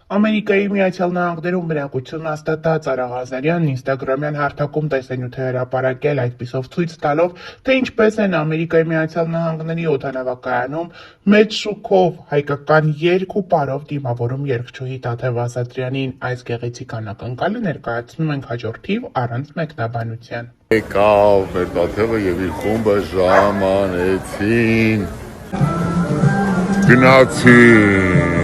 Ամերիկայի Միացյալ Նահանգներում բնակություն հաստատած Արա Ղազարյանն ինստագրամյան հարթակում տեսանյութ է հրապարակել, այդպիսով ցույց տալով, թե ինչպես են Ամերիկայի Միացյալ Նահանգների օդանավակայանում մեծ շուքով հայկական երգ ու պարով դիմավորում երգչուհի Տաթև Ասատրյանին։ Այս գեղեցիկ անակնկալը ներկայացնում ենք հաջորդ թիվ առանց մեկնաբանության։ Եկավ մեր Տաթևը և իր խումբը ժամանեցին, գնացին։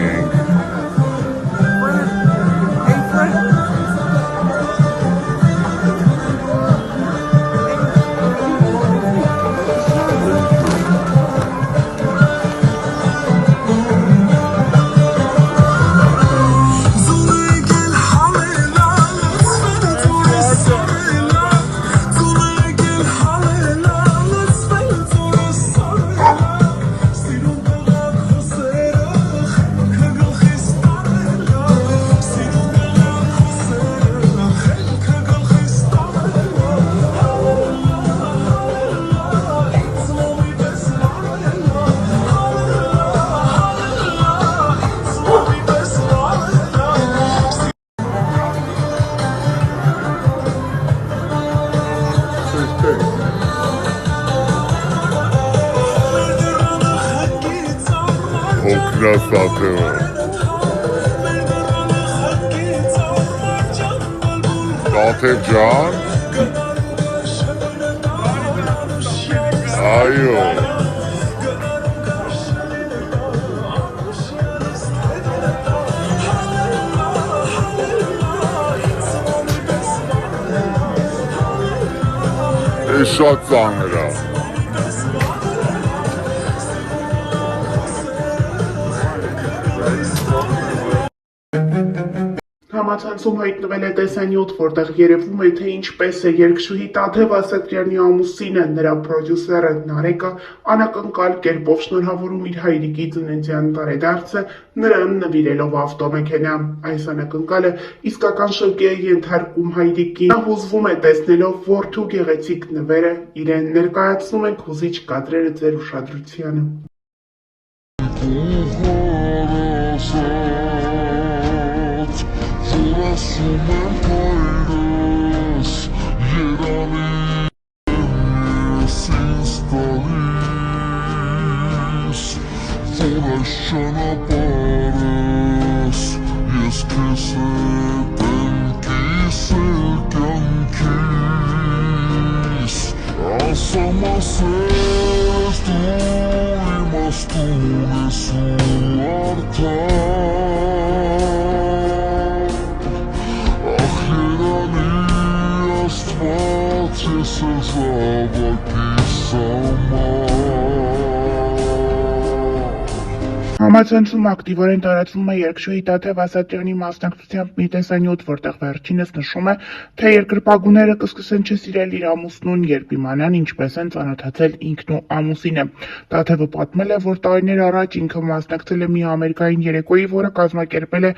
Տաթև ջան, այո, է շատ ծանր է։ Համացանցում հայտնվել է տեսանյութ, որտեղ երևում է, թե ինչպես է երգչուհի Տաթև Ասատրյանի ամուսինը, նրա պրոդյուսերը Նարեկը անակնկալ կերպով շնորհավորում իր հայրիկի ծննդյան տարեդարձը, նրան նվիրելով ավտոմեքենա։ Այս անակնկալը իսկական շոկի է ենթարկում հայրիկին։ Նա հուզվում է տեսնելով որդու գեղեցիկ նվերը, իրեն ներկայացնում ենք հուզիչ կադրերը ձեր ուշադրությանը։ Ասում եմ հայրս, երանի ես ինձ տալիս, որ այս ճանապարհս ես քեզ հետ եմ կիսել կյանքիս, ասամ ասես դու իմաստուն ես ու արդար, Ես ես ավակիս Համացանցում ակտիվորեն տարածվում է երգչուհի Տաթև Ասատրյանի մասնակցությամբ մի տեսանյութ, որտեղ վերջինս նշում է, թե երկրպագուները կսկսեն չսիրել իր ամուսնուն, երբ իմանան ինչպես են ծանոթացել ինքն ու ամուսինը։ Տաթևը պատմել է, որ տարիներ առաջ ինքը մասնակցել է մի ամերիկային երեկոյի, որը կազմակերպել է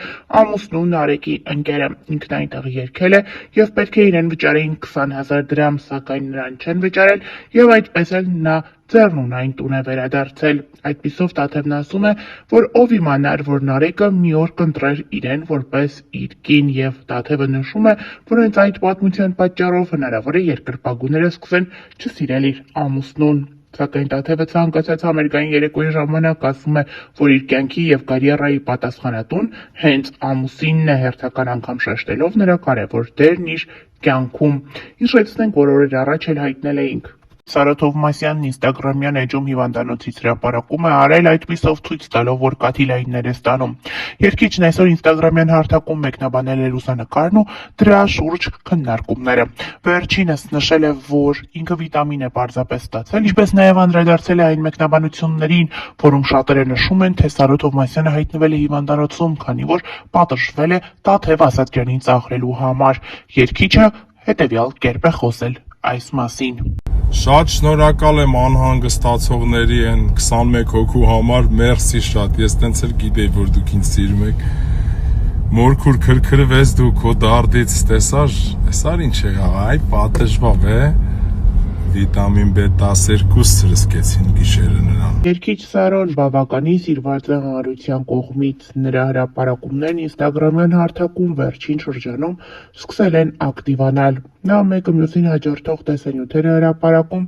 ամուսնու Նարեկի ընկերը։ Ինքն այնտեղ երգել է և պետք է իրեն վճարեին 20,000 դրամ, սակայն նրան չեն վճարել և այդպես էլ նա ձեռնունայն տուն է վերադարձել։ Այդպիսով Տաթևն ասում է, որ ով իմանար, որ Նարեկը մի օր կընտրեր իրեն որպես իր կին, և Տաթևը նշում է, որ հենց այդ պատմության պատճառով հնարավոր է երկրպագուները սկսեն չսիրել իր ամուսնուն։ Սակայն Տաթևը ցանկացած ամերիկային երեկոյի ժամանակ ասում է, որ իր կյանքի և կարիերայի պատասխանատուն հենց ամուսինն է, հերթական անգամ շեշտելով նրա կարևոր դերն իր կյանքում։ Հիշեցնենք, որ օրեր առաջ էլ հայտնել էինք։ Սարա Թովմասյանն ինստագրամյան էջում հիվանդանոցից հրապարակում է արել, այդպիսով ցույց տալով, որ կաթիլայիններ է ստանում։ Երգիչն այսօր ինստագրամյան հարթակում մեկնաբանել է լուսանկարն ու դրա շուրջ քննարկումները։ Վերջինս նշել է, որ ինքը վիտամին է պարզապես ստացել, ինչպես նաև անդրադարձել է այն մեկնաբանություններին, որում շատերը նշում են, թե Սարա Թովմասյանը հայտնվել է հիվանդանոցում, քանի որ պատժվել է Տաթև Ասատրյանին ծաղրելու համար։ Երգիչը հետևյալ կերպ է խոսել այս մասին։ Շատ շնորհակալ եմ անհանգստացողների են 21 հոգու համար, մերսի շատ, ես տենց էլ գիտեի, որ դուք ինձ սիրում եք, մորքուր քրքրվես դու քո դարդից, տեսար ինչ եղավ, այ պատժվավ է, վիտամին B12 սրսկեցին գիշերը նրան։ Երգիչ Սարոն բավականին սիրված է հանրության կողմից, նրա հրապարակումներն ինստագրամյան հարթակում վերջին շրջանում սկսել են ակտիվանալ։ Նա մեկը մյուսին հաջորդող տեսանյութեր է հրապարակում,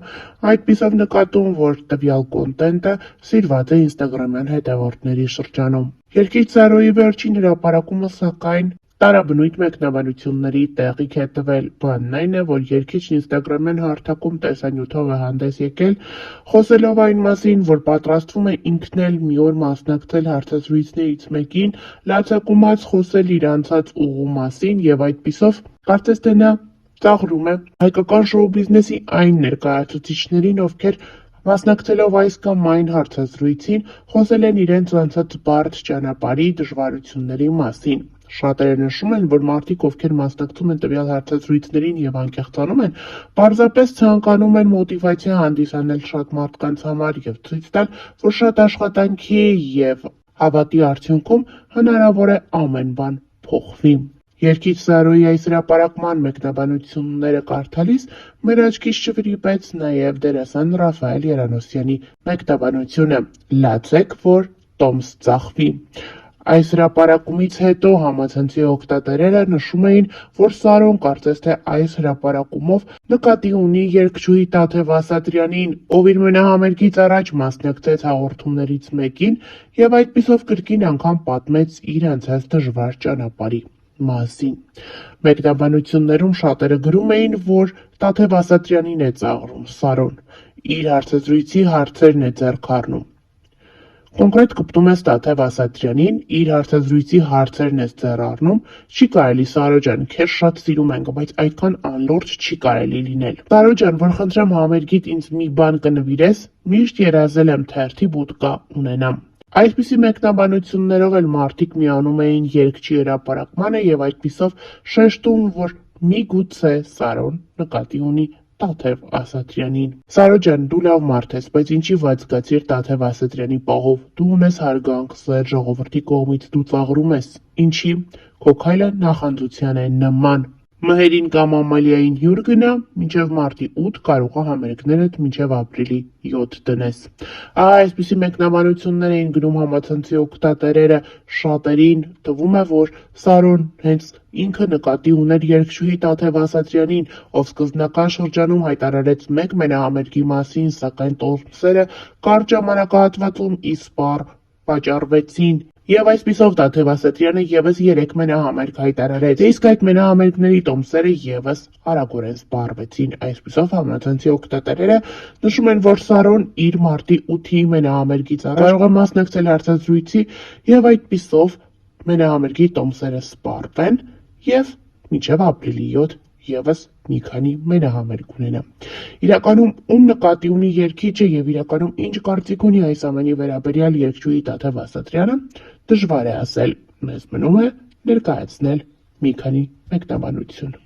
այդպիսով նկատում, որ տվյալ կոնտենտը սիրված է ինստագրամյան հետևորդների շրջանում։ Երգիչ Սարոյի վերջին հրապարակումը, սակայն, տարաբնույթ մեկնաբանությունների տեղիք է տվել։ Բանն այն է, որ երգիչն ինստագրամյան հարթակում տեսանյութով է հանդես եկել, խոսելով այն մասին, որ պատրաստվում է ինքն էլ մի օր մասնակցել հարցազրույցներից մեկին, լացակումած խոսել իր անցած ուղու մասին եւ այդպիսով կարծես թե նա ծաղրում է հայկական շոու բիզնեսի այն ներկայացուցիչներին, ովքեր մասնակցելով այս կամ այն հարցազրույցին խոսել են իրենց անցած բարդ ճանապարհի դժվարությունների մասին։ Շատերը նշում են, որ մարդիկ, ովքեր մասնակցում են տվյալ հարցազրույցներին եւ անկեղծանում են, պարզապես ցանկանում են մոտիվացիա հանդիսանել շատ մարդկանց համար եւ ցույց տալ, որ շատ աշխատանքի եւ հավատի արդյունքում հնարավոր է ամեն բան փոխվի։ Երգիչ Սարոյի այս հրապարակման մեկնաբանությունները կարդալիս մեր աչքից չվրիպեց նաև դերասան Ռաֆայել Երանոսյանի մեկնաբանությունը՝ լացեք, որ տոմս ծախվի։ Այս հրապարակումից հետո համացանցի օգտատերերը նշում էին, որ Սարոն կարծես թե այս հրապարակումով նկատի ունի երգչուհի Տաթև Ասատրյանին, ով իր մենահամերգից առաջ մասնակցեց հաղորդումներից մեկին եւ այդպիսով կրկին անգամ պատմեց իր անցած դժվար ճանապարհի մասին։ Մեկնաբանություններում շատերը գրում էին, որ Տաթև Ասատրյանին է ծաղրում Սարոն, իր հարցազրույցի հարցերն է ձեռք առնում։ Կոնկրետ կպտում ես Տաթև Ասատրյանին, իր հարցազրույցի հարցերն ես ձեռք առնում, չի կարելի Սարո ջան, քեզ շատ սիրում ենք, բայց այդքան անլուրջ չի կարելի լինել։ Սարո ջան, որ խնդրեմ համերգիդ ինձ մի բան կնվիրես, միշտ երազել եմ թերթի բուտկա ունենամ։ Այսպիսի մեկնաբանություններով էլ մարդիկ միանում էին երգչի հրապարակմանը եւ այդպիսով շեշտում, որ միգուցե Սարոն նկատի ունի Տաթև Ասատրյանին։ Սարո ջան, դու լավ մարդ ես, բայց ինչի ված գացիր Տաթև Ասատրյանի պահով։ Դու ունես հարգանք, սեր, ժողովրդի կողմից դու ծաղրում ես։ Ինչի։ Քո քայլը նախանձության է նման։ Մհերին կամ Ամալիային հյուր գնա, մինչև մարտի 8 կարող է համերգներդ մինչև ապրիլի 7 դնես։ Այսպիսի մեկնաբանություններ էին գնում համացանցի օգտատերերը, շատերին թվում է, որ Սարոն հենց ինքը նկատի ուներ երգչուհի Տաթև Ասատրյանին, ով սկզբնական շրջանում հայտարարեց մեկ մենահամերգի մասին, սակայն տոմսերը կարճ ժամանակահատվածում իսպառ վաճառվեցին։ Եվ այսպիսով Տաթև Ասատրյանը եւս 3 մենահամերգ հայտարարեց, իսկ այդ մենահամերգների տոմսերը եւս արագորեն սպառվեցին։ Այսպիսով համացանցի օգտատերերը նշում են, որ Սարոն իր մարտի 8-ի մենահամերգից առաջ կարող է մասնակցել հարցազրույցի եւ այդպիսով մենահամերգի տոմսերը սպառվեն եւ մինչեւ ապրիլի 7 եւս մի քանի մենահամերգ ունենա։ Իրականում ում նկատի ունի երգիչը եւ իրականում ինչ կարծիք ունի այս ամենի վերաբերյալ երգչուհի Տաթև Ասատրյանը, դժվար է ասել։ Մեզ մնում է ներկայացնել մի քանի մեկնաբանություն։